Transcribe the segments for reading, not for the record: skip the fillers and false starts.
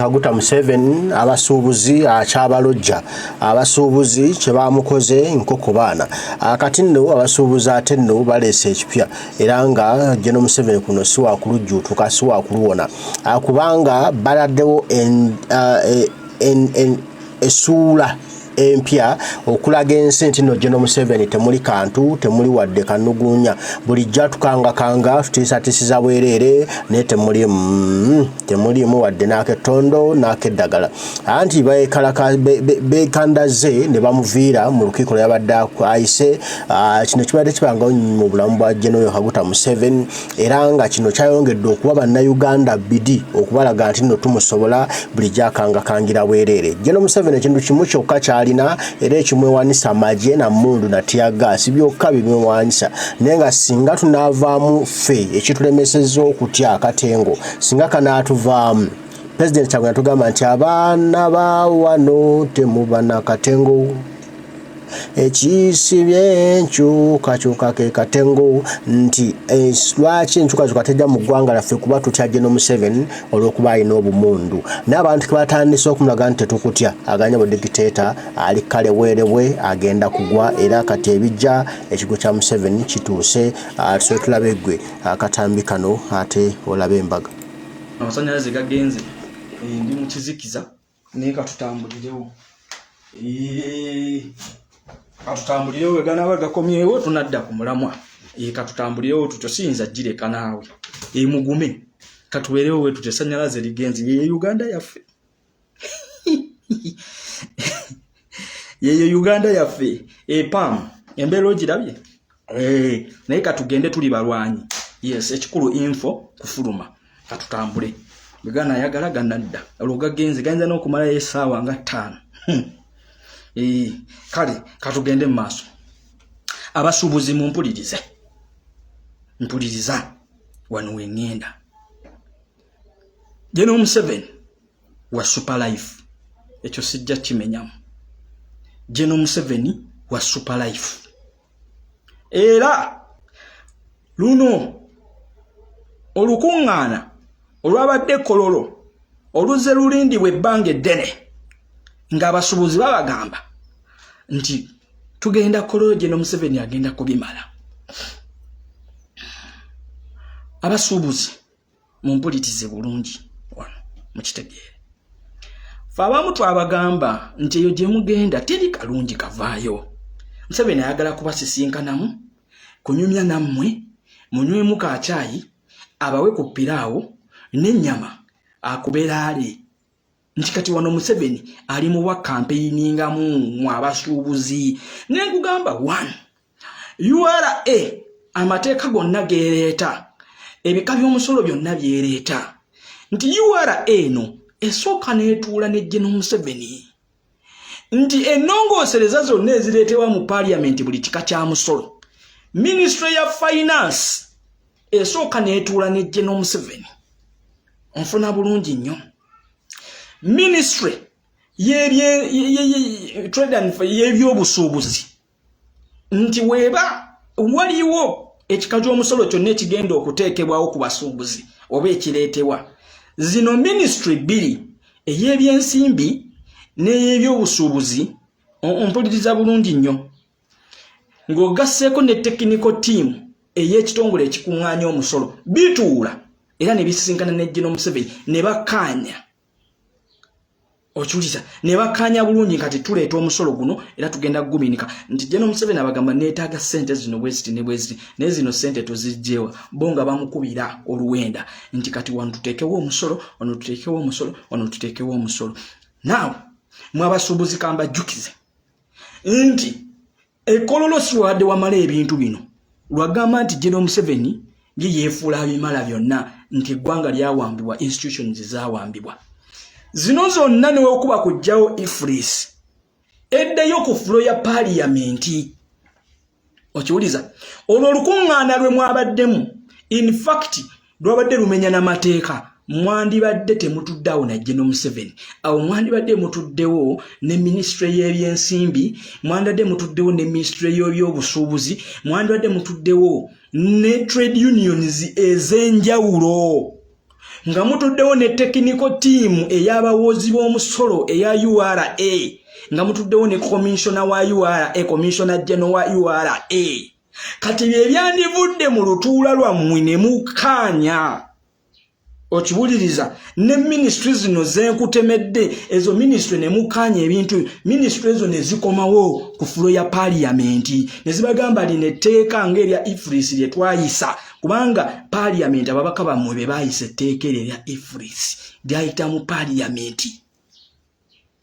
Kaguta Museveni abasuubuzi akyabalojja abasuubuzi kye bamukoze nkoko baana kati nno abasuubuzi ate nno baleese ekipya era nga General Museveni kuno si wakulujjuutuka si wakuluwona kubanga baladdewo essuula empya okulaga ensi nti no General Museveni temuli kantu temuli wadde kanugunya bulijja tukanga tutiisatiisiza bwereere naye temulimu wadde n'akettondo n'akeddagala anti beekandaze ne bamuviira mu lukiiko lw'abadde ayise kino kibadde kibanga mu bulamu bwa General Kaguta Museveni era nga kino kyayongedde okuba bannayuganda bidi okubalaga nti no tumusobola bulijja akangakangira bwereere General Museveni ekintu kimu kyokka kyalina era ekimwewanisa amagye na mmundu na tiyagaasi byokka bimwewanisa naye nga singa tunaavaamu ffe ekitulemesezza okutya akatengo singa kanaatuvaamu President Kyagulanyi tugamba nti abaana ba wano temuba na katengo ekisibye enkyukakyuka ke katengo nti lwaki enkyukakyuka tejja mu ggwanga laffe kuba tutya General Museveni olw'okuba alina obumundu n'abantu batandise okumulaga nti tetukutya aganya budikiteeta ali kale weerebwe agenda kugwa era kati ebijja ekigo kya Museveni kituuse tusobola tulabe ggwe akatambi kano ate olabe embaga amasannyalaze gagenze ndi mu kizikiza naye katutambulirewo katutambulirewo weganaaba gakomyewo tunadda ku mulamwa katutambulirewo tutyo siyinza gireka naawe mugume katuweerewo we tutyo essannyalaze ligenzi yeyo Uganda yaffe yeyo Uganda yaffe pam embeera ogirabye naye katugende tuli balwanyi yes ekikulu info kufuluma katutambule bwegana ayagala ganadda olwo gagenze gayinza n'okumalayo essaawa nga 5 kale katugende mu maaso abasuubuzi mpuliriza wano wengenda General Museveni wa super life ekyo sijja kimenyamu General Museveni wa super life era luno olukuŋŋaana olwabadde kololo oluze lulindibwa ebbanga eddene ng'abasuubuzi babagamba nti tugenda kololo General Museveni agenda kubimala abasuubuzi mumpulitize bulungi wano mukitegeere fe abamu twabagamba nti eyo gye mugenda teri kalungi kavaayo Museveni ayagala kubasisinkanamu kunyumya nammwe munywemu kacaayi abawe ku piraawo n'ennyama akubeeraale nti kati wano Museveni ali mu bwa campaigningamu mu abasuubuzi ne nkugamba 1 URA amateeka gonna geereeta ebika by'omusolo byonna byereeta nti URA eno esooka n'etuula ne General Museveni nti ennongoosereza zonna ezireetebwa mu parliament buli kika kya musolo Ministry ya Finance esooka n'etuula ne General Museveni onfuna bulungi nnyo Ministry trade and y'ebyobusuubuzi nti weeba waliwo ekika ky'omusolo kyonna ekigenda okuteekebwawo ku basuubuzi oba ekireetebwa zino ministry 2 ey'ebyensimbi n'ey'ebyobusuubuzi ompuliriza bulungi nnyo ng'ogasseeko ne technical team ey'ekitongole ekikuŋŋaanya omusolo bituula era ne bisisinkana ne General Museveni ne bakkaanya okiwuliriza ne bakkaanya bulungi kati tuleeta omusolo guno era tugenda kuguminika nti General Museveni abagamba neetaaga ssente zino bweziti ne bweziti naye zino ssente tozijjeewa bo nga bamukubira oluwenda nti kati wano tuteekewo omusolo wano tuteekewo omusolo wano tuteekewo omusolo naawe mwe abasuubuzi kambajjukize nti ekololo si wadde wamala ebintu bino lwagamba nti General Museveni ye yeefuula bimala byonna nti eggwanga lyawambibwa institutions zaawambibwa zino zonna newe okuba kujjawo ifris eddayo ku fulo ya parliamenti okiwuliza olwo olukuŋŋaana lwe mwabaddemu in fact lwabadde lumenya n'amateeka mwandibadde temutuddeawo na General Museveni awo mwandibadde mutuddewo ne ministry y'ebyensimbi mwandibadde mutuddewo ne ministry y'ebyobusuubuzi mwandibadde mutuddewo ne trade unions ez'enjawulo nga mutuddewo ne technical team ey'abawozi b'omusolo eya URA nga mutuddewo ne commissioner wa URA commissioner general wa URA kati byandivudde mu lutuula lwammwe ne mukkaanya okibuliriza ne ministry zino zenkutemedde ezo ministry ne mukkaanya ebintu ministry ezo ne zikomawo ku fulo ya parliament ne zibagamba line etteeka ng'erya ifris lye twayisa kubanga parliament ababaka bammwe be baayisa etteeka erya ifris lyayita mu parliament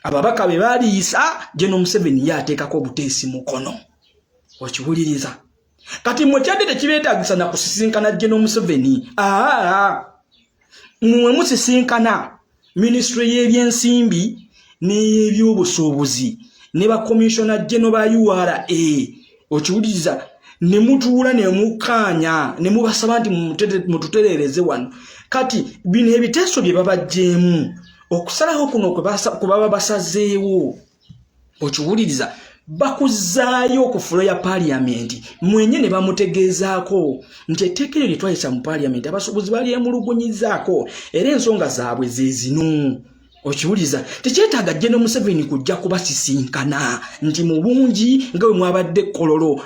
ababaka be baliyisa General Museveni yateekako obuteesi mukono okibuliriza kati mwe kyadde tekibeetaagisa na kusisinkana General Museveni mwe musisinkana ministry y'ebyensimbi n'eby'obusuubuzi ne ba commissioner general ba URA okiwuliriza ne mutuula ne mukkaanya ne mubasaba nti mututereereze wano kati bino ebiteeso bye babajjeemu okusalaho kuno kwe baba basazeewo okiwuliriza bakuzaayo ku fulo ya parliament mwenye ne bamutegeezaako nti etteeka lye twayisa mu parliament abasuubuzi bali emulugunyizaako era ensonga zaabwe ze zino okiwuliriza tekyetaaga General Museveni kujja kubasisinkana nti mu bungi nga bwe mwabadde kololo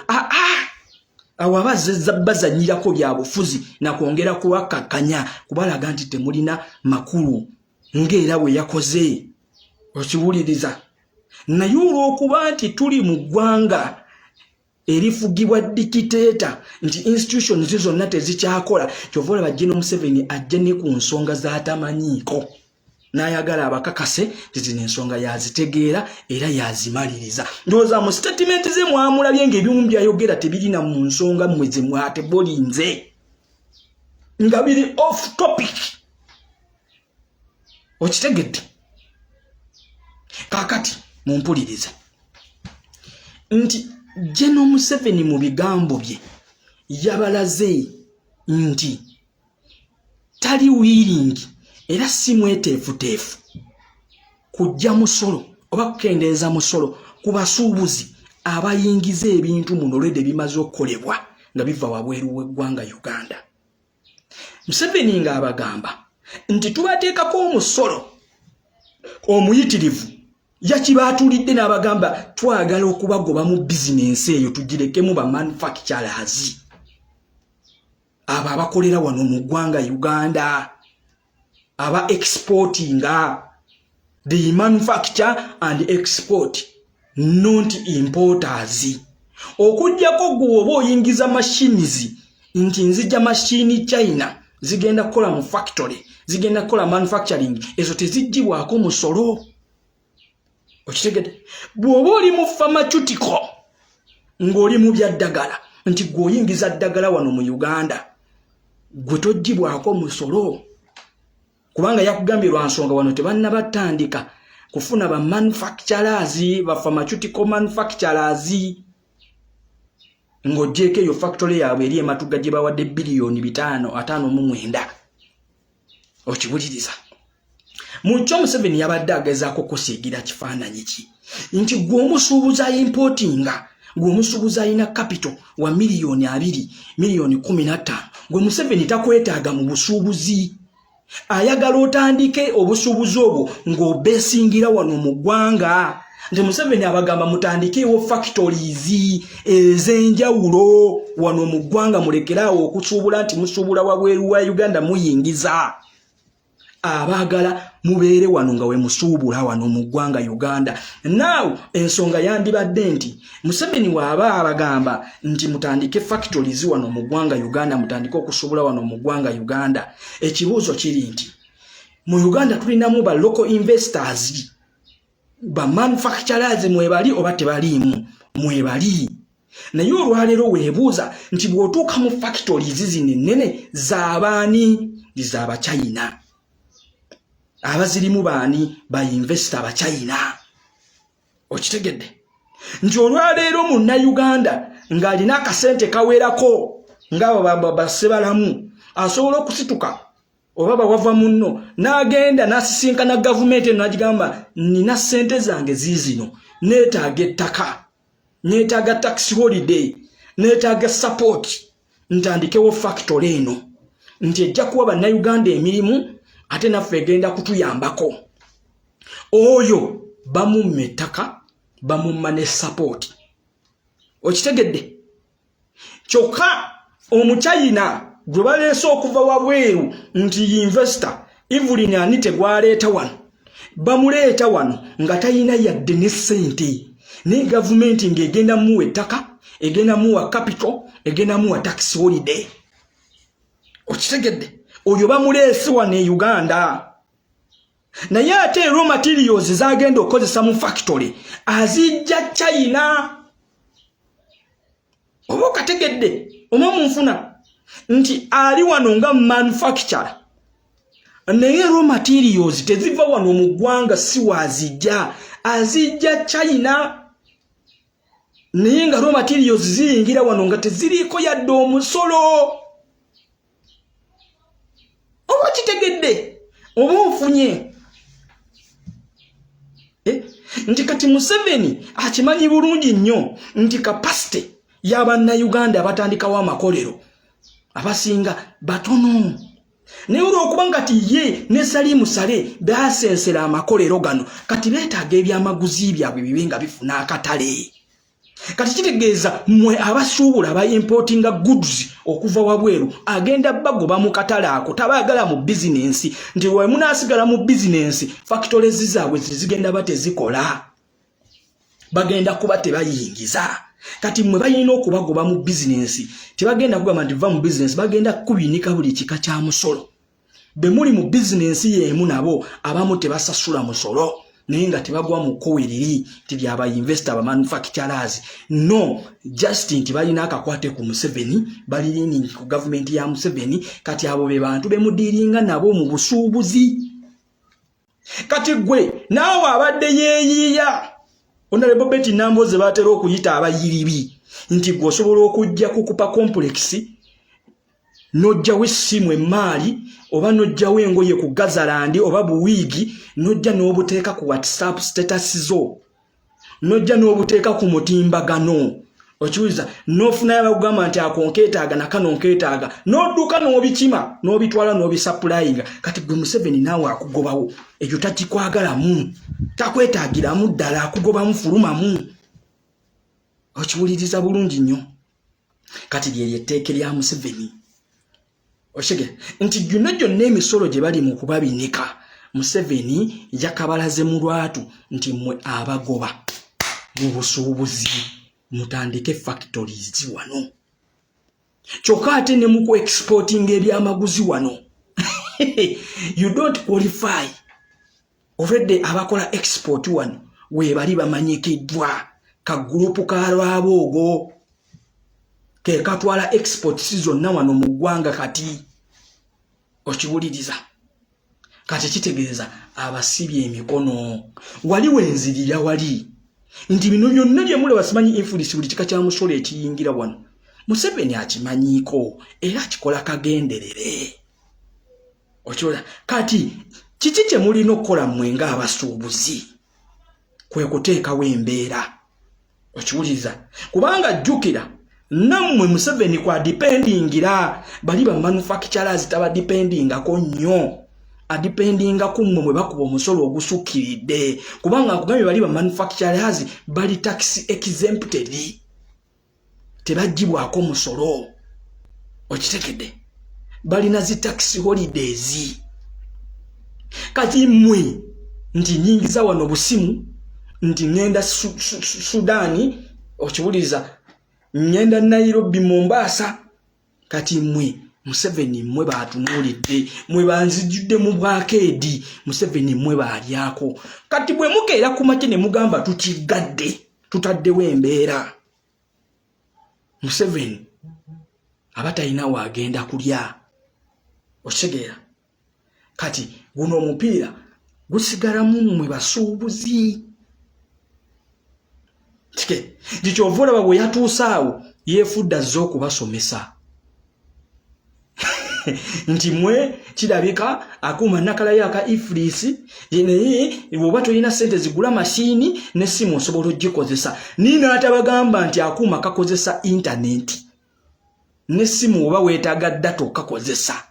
awo abazezza bazanyirako bya bufuzi na kwongera kuwakkakkanya kubalaga nti temulina makulu ng'era bwe yakoze okiwuliriza naye olw'okuba nti tuli mu ggwanga erifugibwa dikiteeta nti institutions zonna tezikyakola kyova olaba General Museveni ajja ne ku nsonga z'atamanyiiko n'ayagala abakakase nti zino ensonga yazitegeera era yazimaliriza ndowooza mu statement ze mwamulabye ng'ebimu byayogera tebirina mu nsonga mmwe ze mwate bolinze nga biri off topic okitegedde kaakati mumpuliriza nti General Museveni mu bigambo bye yabalaze nti tali wiringi era si mweteefuteefu kujja musolo oba kukendeeza musolo ku basuubuzi abayingiza ebintu muno olwedde bimaze okukolebwa nga biva wabweru w'eggwanga Uganda. Museveni ng'abagamba nti tubateekako omusolo omuyitirivu yakibaatulidde n'abagamba twagala okubagoba mu bizinensi eyo tugirekemu ba manufacturers abo abakolera wano mu ggwanga Uganda aba exportinga the manufacture and export not importers okujjako gwe oba oyingiza machines nti nzija machine China zigenda kukola mu factory zigenda kukola manufacturing ezo teziggyibwako musolo okitegedde bw'oba oli mu pharmaceutical ng'oli mu byaddagala nti gwe oyingiza ddagala wano mu Uganda gwe toggyibwako musolo kubanga yakugambye lwa nsonga wano tebannabatandika kufuna ba manufacturers ba pharmaceutical manufacturers ng'oggyeko eyo factory yaabwe eri ematuga gye bawadde bilioni 5.59 okiwuliriza mu kyo Museveni yabadde agezaako kusiigira kifaananyi ki nti gwe omusuubuzi ayimportinga gwe omusuubuzi alina capital wa miliyoni 2 miliyoni 15 gwe Museveni takwetaaga mu busuubuzi ayagala otandike obusuubuzi obwo ng'obeesingira wano mu ggwanga nti Museveni abagamba mutandikeewo factories ez'enjawulo wano mu ggwanga mulekeraawo okusuubula nti musuubula wabweru wa Uganda muyingiza abagala mubeere wano nga we musuubula wano mu ggwanga Uganda. Now ensonga yandibadde nti Museveni waaba abagamba nti mutandike factories wano mu ggwanga Uganda mutandike okusuubula wano mu ggwanga Uganda ekibuuzo kiri nti mu Uganda tulinamu ba local investors ba manufacturers mwebali oba tebaliimu mwebali naye olwaleero weebuuza nti bw'otuuka mu factories zino ennene z'abaani z'aba China abazirimu baani ba investor aba China okitegedde nti olwaleero munna Uganda ng'alina akasente kawerako ng'abo basebalamu asobola okusituka oba bawava munno n'agenda n'asisinkana gavumenti eno n'agigamba nina ssente zange ziizino neetaaga ettaka neetaaga tax holiday neetaaga support ntandikewo factory eno nti ejja kuwa bannayuganda emirimu ate naffe egenda kutuyambako. Oyo bamumetaka bamumma ne support. Okitegedde? Kyokka omuchayina gwe baleese okuva wabweru nti investor Evelyn Anite gwaleeta wano. Bamuleeta wano nga tayina yadde ne ssente. Ne government ng'egenda muwa ettaka, egenda muwa capital, egenda muwa tax holiday. Okitegedde? Oyo bamuleese wano e Uganda. Naye ate raw materials zagenda okozesa mu factory azijja China. Oba okategedde omunfuna nti ali wano nga manufacturer. Naye raw materials teziva wano mu ggwanga si wazijja, azijja China. Naye nga raw materials ziyingira wano nga teziriiko yadde omusolo. Oba kitegedde oba ofunye nti kati Museveni akimanyi bulungi nnyo nti capacity y'Abannayuganda abatandikawo amakolero abasinga batono. Naye olw'okuba nga ye ne Salimu Sale basensera amakolero gano kati beetaaga ebyamaguzi byabwe bibe nga bifuna akatale. Kati kitegeeza mmwe abasuubula aba importinga goods okuva wabweru agenda bagoba mu katale ako tabaagala mu business nti we munaasigala mu business factories zaabwe zigenda batezikola. Bagenda kuba tebayingiza. Kati mmwe bayina okubagoba mu business tebagenda kugamba nti va mu business, bagenda kubinika buli kika kya musolo. Be muli mu business y'emu nabo abamu tebasasula musolo naye nga tebagwa mu kowiriri ti byaba investor ba manufacturers. No, just nti balina akakwate ku Museveni, balini ku government ya Museveni, kati abo be bantu be mudiringa nabo mu busuubuzi. Kati gwe naawe abadde yeeyiya Honorable Betty Namboze batera okuyita abayiribi nti gwosobola okujja kukupa complex nojja wessimu emaali oba nojja wengoye ku Gazalandi oba buwigi nojja n'obuteeka ku WhatsApp status zo nojja n'obuteeka ku mutimbagano okiwuliza n'ofuna abagamba nti akonkeetaaga nakano nkeetaaga n'odduka n'obikima n'obitwala n'obisappulayinga. Kati gwe Museveni naawe akugobawo ekyo takikwagalamu takwetaagiramu ddala akugobamu fulumamu. Okiwuliriza bulungi nnyo. Kati lye etteeke lya Museveni oshege nti gyonna emisolo gye bali mu kubabinika Museveni yakabalaze mu lwatu nti mmwe abagoba mu busuubuzi mutandike factories wano. Kyokka ate ne mu ku exporting ebyamaguzi wano you don't qualify. Already abakola export wano we bali bamanyikiddwa ka group ka lwaboogo ke katwala exports zonna wano mu ggwanga. Kati okiwuliriza kati kitegeeza abasibye emikono wali wenzirira wali nti bino byonna bye mule basimanyi influence buli kika kya musolo ekiyingira wano Museveni akimanyiiko era akikola kagenderere. Okiwulira kati kiki kye mulina okukola mmwe nga abasuubuzi kwe kuteekawo embeera. Okiwuliriza kubanga jjukira nammwe Museveni kwa dependingira bali ba manufacturers taba dependingako nnyo adependinga ku mmwe mwe bakuba omusolo ogusukkiridde kubanga akugambye bali ba manufacturers bali tax exempted tebagibwako musolo. Okitegedde balina zi tax holidays. Kati mmwe nti nyingiza wano busimu nti ngenda Sudani okiwuliriza ngenda Nairobi Mombasa. Kati mmwe Museveni mmwe batunuulidde mmwe banzijjudde mu bwakeedi Museveni mmwe baalyako. Kati bwe mukeera ku makye ne mugamba tukigadde tutaddewo embeera Museveni abatalina waagenda kulya. Okitegera kati guno omupiira gusigalamu mmwe basuubuzi. Tike ndikyova olaba bwe yatuusaawo yeefudde azze okubasomesa nti mwe kirabika akuuma nakalayo aka ifulisi naye bw'oba tolina ssente zigula masiini n'essimu osobola ogikozesa. Nina atabagamba nti akuuma kakozesa intaneti n'essimu oba weetaaga data okakozesa.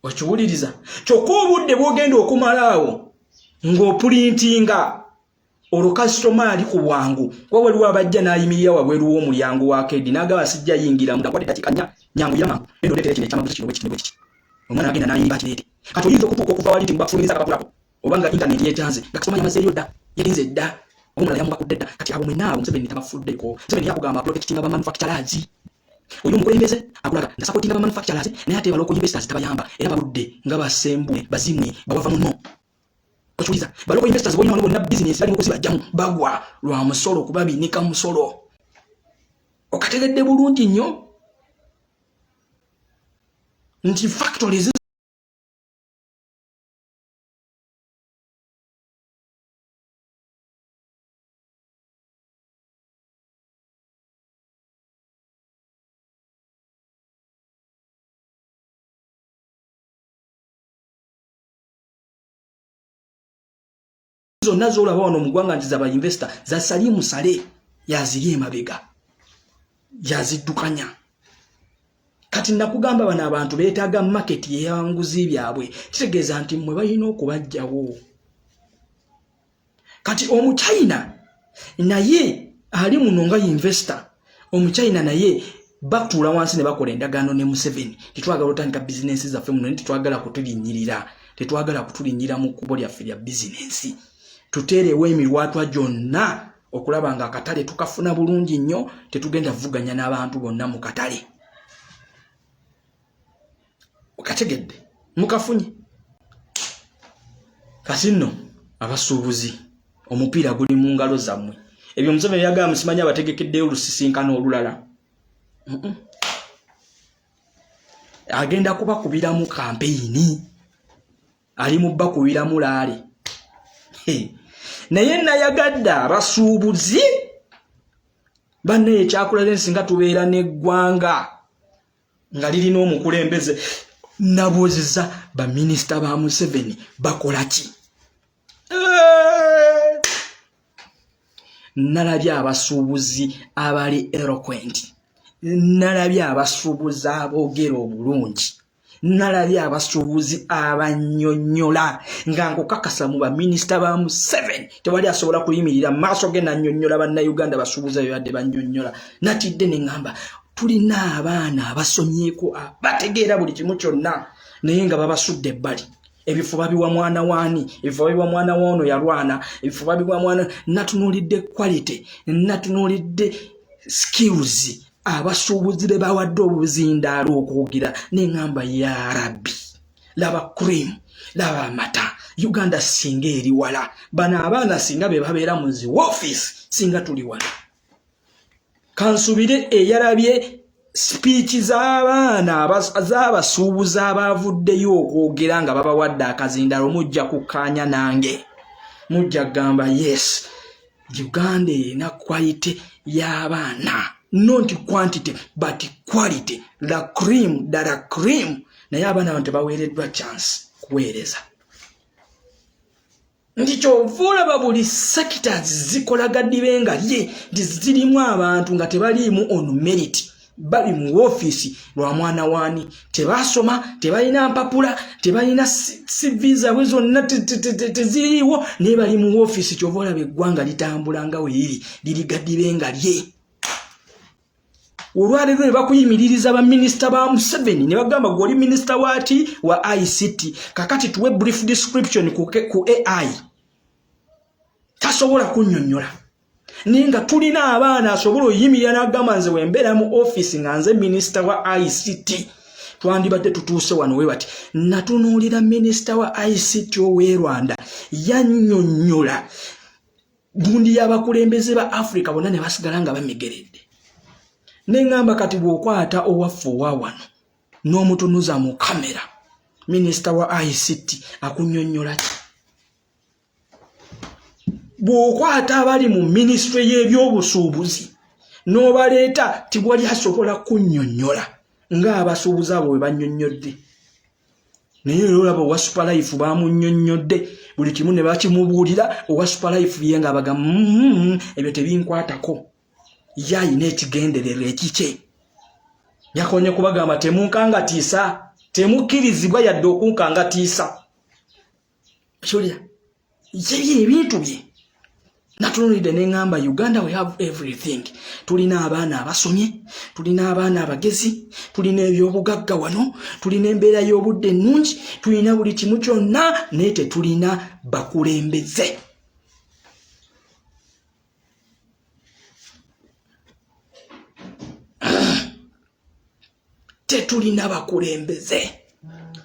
okiwuliriza kyokka obudde bwogenda okumalaawo ng'opulintinga olwo kasitoma ali ku bwangu kuba waliwo abajja n'ayimirira wabweru w'omulyango wa kedi n'agaba sijja yingira munda kwadde dakiika nyangu yama endo leetere kino ekyamaguzi kino bwe kiti omwana agenda n'ayimba kireete kati oyinza okutuuka okuva wali nti mubafulumiza akapapulako obanga intaneti yeetanze nga kasitoma yamazeeyo dda yalinze dda omulala yamubakudde dda kati abo mwenaawo Museveni tabafuddeko Museveni yakugamba protecting aba manufacturers oyo omukulembeze akulaga nda supporting aba manufacturers naye ate baloko investors tabayamba era baludde nga basembule bazimwe bawava muno okiwuliriza baloko investors boyina wano bonna business bali mukozi bajjamu bagwa lwa musolo kuba binika musolo okategedde bulungi nnyo nti factories zonna z'olaba wano mu ggwanga nti zaba investor zasali musale yaziri emabega yaziddukanya kati nakugamba bano abantu beetaaga market y'eyanguzi byabwe kitegeeza nti mmwe balina okubajjawo kati omuchina naye ali muno nga investor omuchina naye batuula wansi ne bakola endagaano ne Museveni tetwagala otandika bizinensi zaffe muno tetwagala kutulinnyira mu kkubo lyaffe lya bizinensi tuteerewo emirwatwa gyonna okulaba nga akatale tukafuna bulungi nnyo tetugenda vuganya n'abantu bonna mu katale okategedde mukafunye kasi nno abasuubuzi omupiira guli mu ngalo zammwe ebyo Museveni yagamba simanyi abategekeddeyo olusisinkano olulala agenda kubakubiramu kampeyini ali mu bakubiramu laale naye nayagadde abasuubuzi banne ekyakulala ensinga tubeera n'eggwanga nga lirina omukulembeze nabuuziza baminisita ba Museveni bakola ki nalabye abasuubuzi abali eloquent nalabye abasuubuzi aboogera obulungi nalabye abasuubuzi abannyonnyola nga nkukakasa mu baminisita ba Museveni tewali asobola kuyimirira maaso ge nannyonnyola bannayuganda basuubuzi ayo yadde bannyonnyola natidde ne ŋŋamba tulina abaana abasomyeko bategeera buli kimu kyonna naye nga babasudde ebbali ebifo babiwa mwana waani ebifo babiwa mwana woono yalwana ebifo babiwa mwana natunuulidde quality natunuulidde skills abasuubuzi be bawadde obuzindaalo okuwugira n'eŋŋamba ya rabbi laba cream laba amata Uganda singa eri wala bano abaana singa be babeera mu zi office singa tuli wala kansubire eyalabye speech z'abaana z'abasuubuzi abavuddeyo okwogera nga babawadde akazindaalo mujja kukkaanya nange mujja kugamba yes Uganda erina quality y'abaana not quantity but quality la cream dala cream naye abaana abantu baweereddwa chance kuweereza ndicho vulaba buli sectors zikolagaddibe nga lye ndi zirimu abantu nga tebaliimu on merit bali mu office lwa mwana waani tebasoma tebalina mpapula tebalina visa wezo teziriiwo naye bali mu office kyovola beggwanga litambula nga weeri lirigaddibe nga lye olwaleero ne bakuyimiririza baminisita ba Museveni ne bagamba gwoli minisita waati wa ICT kakati tuwe brief description ku AI tasobola kunnyonnyola naye nga tulina abaana asobola oyimirira n'agamba nze wembeera mu office nga nze minisita wa ICT twandibadde tutuuse wano we bati natunuulira minisita wa ICT ow'e Rwanda yannyonnyola gundi y'abakulembeze ba Africa bonna ne basigala nga bamegeredde n'eŋŋamba kati bw'okwata owaffe owa wano n'omutunuza mu kamera minisita wa ICT akunnyonnyola ki bw'okwata abali mu ministry y'ebyobusuubuzi n'obaleeta tiwali asobola kunnyonnyola ng'abasuubuzi abo bwe bannyonnyodde naye olaba owa Superlife bamunnyonnyodde buli kimu ne bakimubuulira owa Superlife ye nga baga ebyo tebinkwatako yayina ekigendererwa ekikye yakonye kubagamba temunkangatiisa Temukirizibwa yadde okunkanga tiisa. Shulira. Yebi ebintu bye. Natunulidde ne ngamba Uganda we have everything. Tulina abaana abasomye, tulina abaana abagezi, tulina ebyobugagga wano, tulina embeera y'obudde ennungi, tulina buli kimu kyonna naye tetulina bakulembeze. Tetulina bakulembeze.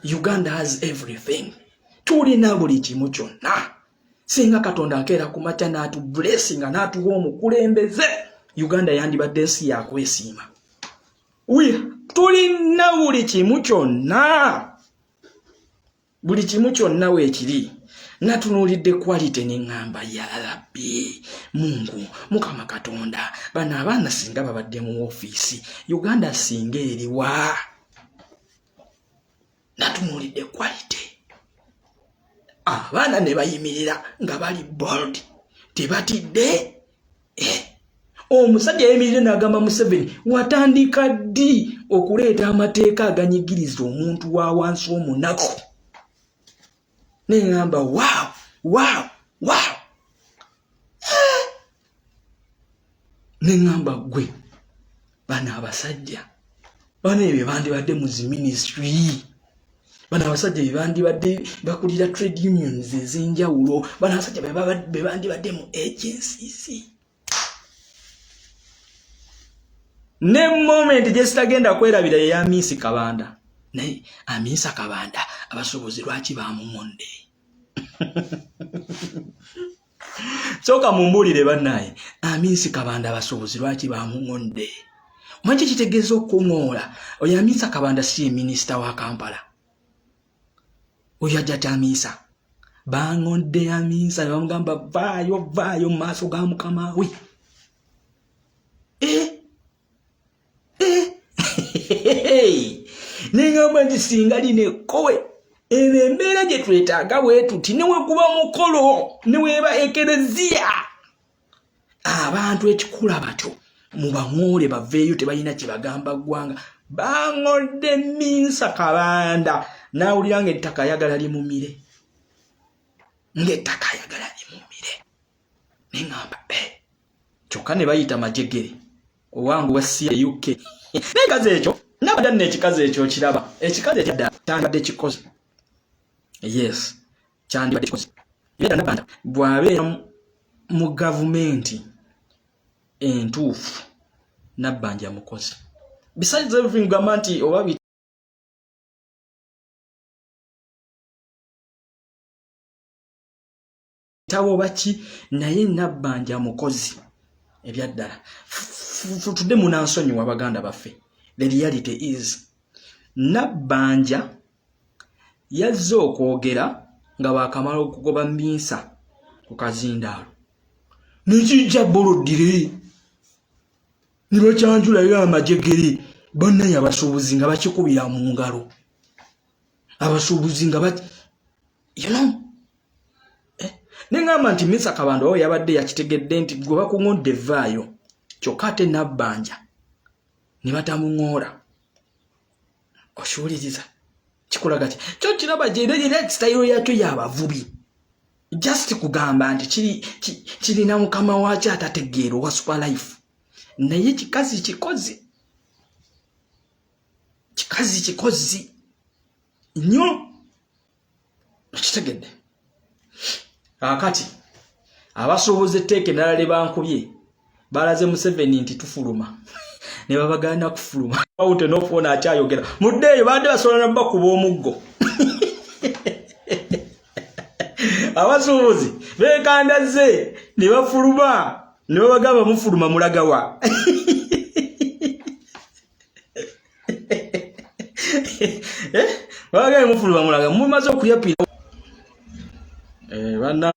Uganda has everything. Tulina buli kimu kyonna. Singa Katonda akeera ku makya n'atu blessing n'atuwa omukulembeze, Uganda yandibadde ensi yakwesiima. Tulina buli kimu kyonna. Buli kimu kyonna weekiri. Natunuulidde quality n'engamba ya Rabbi Mungu Mukama Katonda bano abaana singa babadde mu ofiisi Uganda singa eriwa. Natunuulidde quality. Abaana ne bayimirira nga bali bold. Tebatidde. Omusajja yemirire n'agamba Museveni watandika ddi okuleeta amateeka aganyigiriza omuntu wa wansi omunaku. Nengamba wow. Nengamba gwe bana abasajja bana ebyo bandibadde mu zi ministry. Bana abasajja bandibadde bakulira trade unions ez'enjawulo. Bana abasajja bandibadde mu agencies. Ne moment gye sitagenda kwerabira ya Amisi Kabanda. Naye Amisi Kabanda abasobozi lwaki bamumonde? Soka mumbulire bannaye Amisi Kabanda abasobozi lwaki bamumonde? Manje kitegeeza okungoola oyo Amisi Kabanda si minister wa Kampala. Oyo ajja Amisa bangonde Amisa bamugamba vaayo maaso ga Mukama we. Nengamba nti singa line kowe embeera gye twetaaga bwe tuti ne wekuba mukolo ne weba ekereziya abantu ekikula batyo mubaŋoole baveeyo tebalina kye bagamba ggwanga. Baŋodde Amisi Kabanda nawulira ng'ettaka ayagala limumire. Nengamba kyokka ne bayita majegere owangu wasiya UK. N'ekikazi ekyo nabadde n'ekikazi ekyo kiraba ekikazi ekyadda kyandibadde kikoze. Yes, kyandibadde kikoze. Era nabanda bw'abeera mu gavumenti entuufu Nabbanja mukozi. Besides everything gamba nti oba bitabo baki naye Nabbanja mukozi ebyaddala. Tudde munansonyi wa baganda baffe. The reality is Nabbanja yazze okwogera nga bakamala okugoba Minsa ku kazindaalo. Nekijja bolodire ne bakyanjula ya amajegere bannaye abasuubuzi nga bakikubira mu ngalo. Abasuubuzi nga nengamba nti Amisi Kabanda oyo yabadde yakitegedde nti gwe bakuŋŋodde vaayo kyokka ate Nabbanja ne batamuŋoola. Oshuwuliriza kikulaga ti kyo kiraba gye style yakyo y'abavubi. Just kugamba nti kirina mukama waakyo atategeera owa super life. Naye kikazi kikozi nnyo okitegedde. Akati abasuubuza etteeka endala lye bankubye balaze Museveni nti tufuluma ne babagana kufuluma. Awute n'ofuna akyayogera muddeeyo badde basobola na bakuba omuggo. Abasuubuzi beekandaze ne bafuluma ne babagamba mufuluma mulagawa. Babagamba mufuluma mulaga mumaze okuyapira. Bana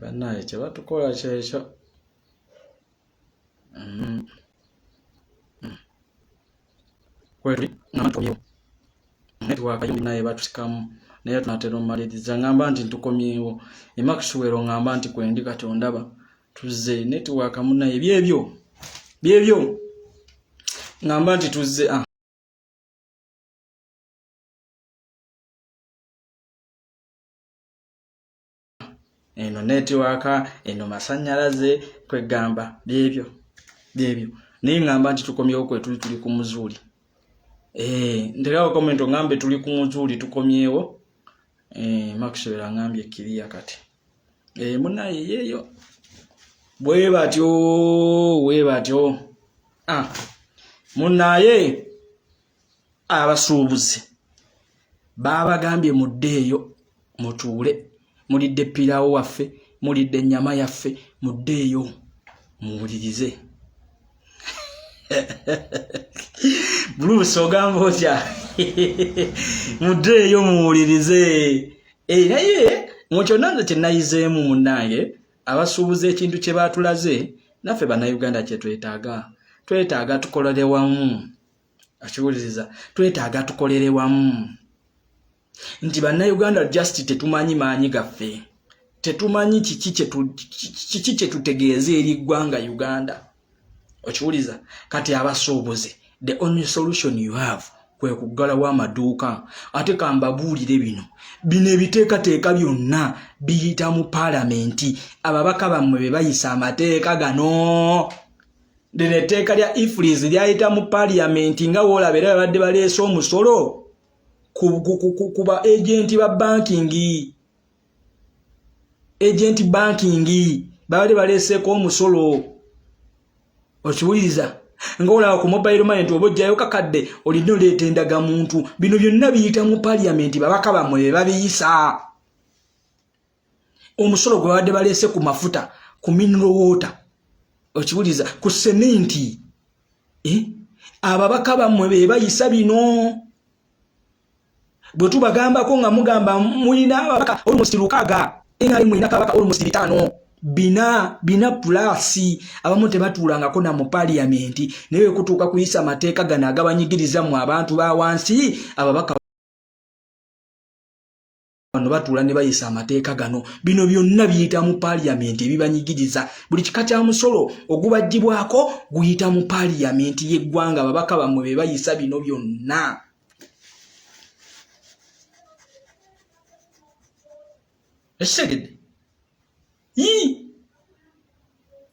bannaye kye batukola kyekyo. Kweli namatobyo network ayo naye batusikamu naye tunatera omaliriza ngamba nti ntukomyewo Maxwell ngamba nti kwendi kati ondaba tuzze network munaye byebyo ngamba nti tuzze eno network eno masanyalaze kwegamba byebyo naye ngamba nti tukomyewo kwe tuli ku muzuuli nderawo komento ngambe tuli ku muzuuli tukomyewo Maxwell ngambye kiriya kati munaye yeyo bwe batyo munaye abasuubuzi babagambye muddeeyo mutuule mulidde pirawo waffe mulidde ennyama yaffe muddeeyo muwulirize Bruce ogamba otya muddeeyo muwulirize naye mukyonanze kyenayizeemu munnange abasuubuza ekintu kye baatulaze naffe bannayuganda kye twetaaga tukolere wamu akiwuliriza twetaaga tukolere wamu nti bannayuganda just tetumanyi maanyi gaffe tetumanyi kiki kye tutegeeza eri ggwanga Uganda okiwuliriza kati abasuubuzi the only solution you have kwe kuggalawo amaduuka ate kambabuulire bino ebiteekateeka byonna biyita mu paalamenti ababaka bammwe be bayisa amateeka gano lino etteeka lya ifris lyayita mu paalamenti nga woolaba era babadde baleese omusolo kuba agenti ba banking babadde baleeseeko omusolo okiwuliriza nga olaba ku mobile money nti obojjayo kakadde olina oleeta endagamuntu bino byonna biyita mu paalamenti babaka bammwe be babiyisa omusolo gwe babadde baleese ku mafuta ku mineral water okiwuliriza ku sementi ababaka bammwe be bayisa bino bwe tubagambako nga mugamba mulina ababaka almost 6 enali mulina kabaka almost 5 bina pulasi abamu tebatuulangako na mu paalamenti naye kutuuka kuyisa amateeka gano agabanyigiriza mu abantu ba wansi ababaka bano batuula ne bayisa amateeka gano bino byonna biyita mu paalamenti ebibanyigiriza buli kika kya musolo ogubagibwako guyita mu paalamenti y'eggwanga ababaka bammwe be bayisa bino byonna esegede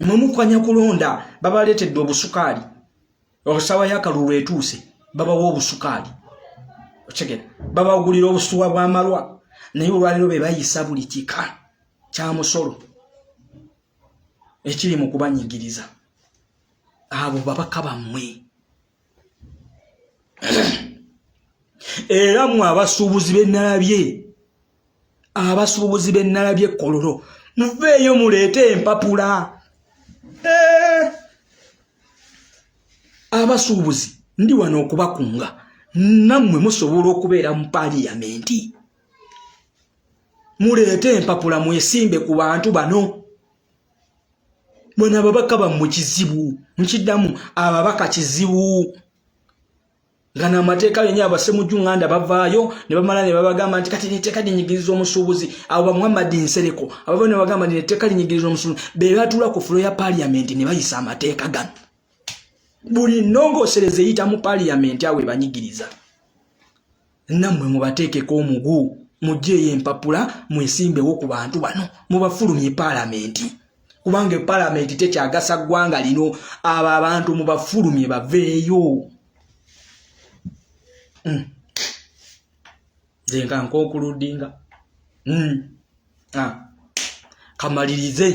mwemukwanya kulonda babaleetedde obusukaali osawa y'akalulu etuuse babawa obusukaali okigera babagulira obusuwa bw'amalwa naye olwaliro be bayisa buli kika kya musolo ekiri mu kubanyigiriza abo babaka bammwe era mwe abasuubuzi bennalabye Kololo muveeyo muleete empapula abasuubuzi ndi wano okubakunga nammwe musobola okubeera mu paalamenti muleete empapula mwesimbe ku bantu bano bona ababaka bammwe kizibu nkiddamu ababaka kizibu nga n'amateeka yenye abasemujju nganda bavaayo ne bamala ne babagamba nti kati netteeka linyigiriza omusuubuzi abo ba Muhammad Nsereko ababo ne bagamba nti netteeka linyigiriza omusuubuzi be batula ku fulo ya paalamenti ne bayisa amateeka gano buli nnongoosereze eyita mu paalamenti awe banyigiriza nammwe mubateekeko omugu mugyeeyo empapula mwesimbewo ku bantu bano mubafulumye paalamenti kubanga paalamenti tekyagasa ggwanga lino abo abantu mubafulumye baveeyo zenga nkokuludinga kamalirize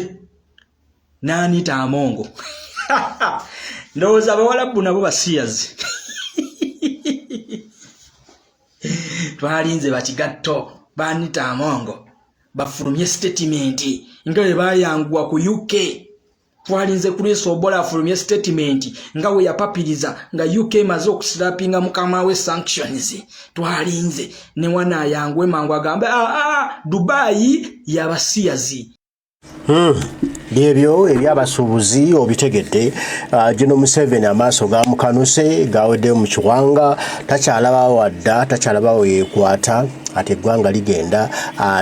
n'Anita Amongo ndowooza abawalabu nabo basiyazi twalinze bakigatto b'Anita Amongo bafulumye statement nga bwe bayanguwa ku UK twalinze kulesa obola afulumye statement nga we yapapiriza nga UK maze okuslapinga mukama we sanctions twalinze ne wana yangwe mangu agambe Dubai yabasiyazi Byebyo ebyabasuubuzi obitegedde General Museveni amaaso gamukanuse gawedde mu kiwanga takyalabawo wadda takyalabawo yeekwata ate eggwanga ligenda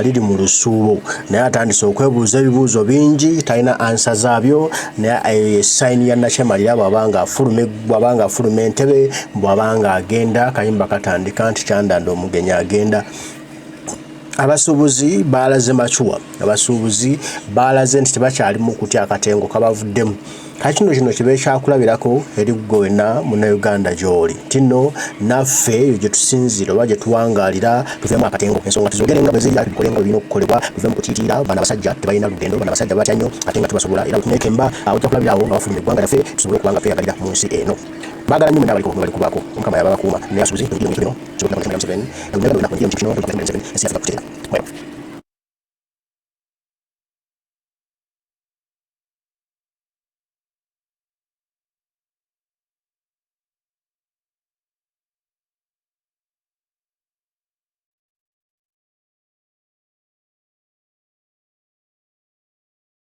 liri mu lusuubo naye atandise okwebuuza ebibuuzo bingi talina ansa zaabyo naye sayini ya nakyemalira bw'abanga afuluma entebe bw'abanga agenda kayimba katandika nti Kyandanda omugenyi agenda. Abasuubuzi baalaze machuwa abasuubuzi baalaze nti tebakyali mu kutya akatengo kabavuddemu kati kino kibe kyakulabirako eri gwena munnayuganda gy'oli tino naffe eyo gye tusinzira oba gye tuwangaalira tuvemu akatengo ensonga tuzogere nga bwe ziri tubikolenga ebirina okukolebwa tuvemu kutiitira bana abasajja tebalina lugendo bana abasajja batya nnyo ate nga tubasobola era tunekemba ojja kulabirawo nga bafulumya eggwanga lyaffe tusobole okuba nga tweyagalira mu nsi eno. Bagala nnyo bali kubaako Mukama yababakuuma naye asuuzi tugira mu kino kino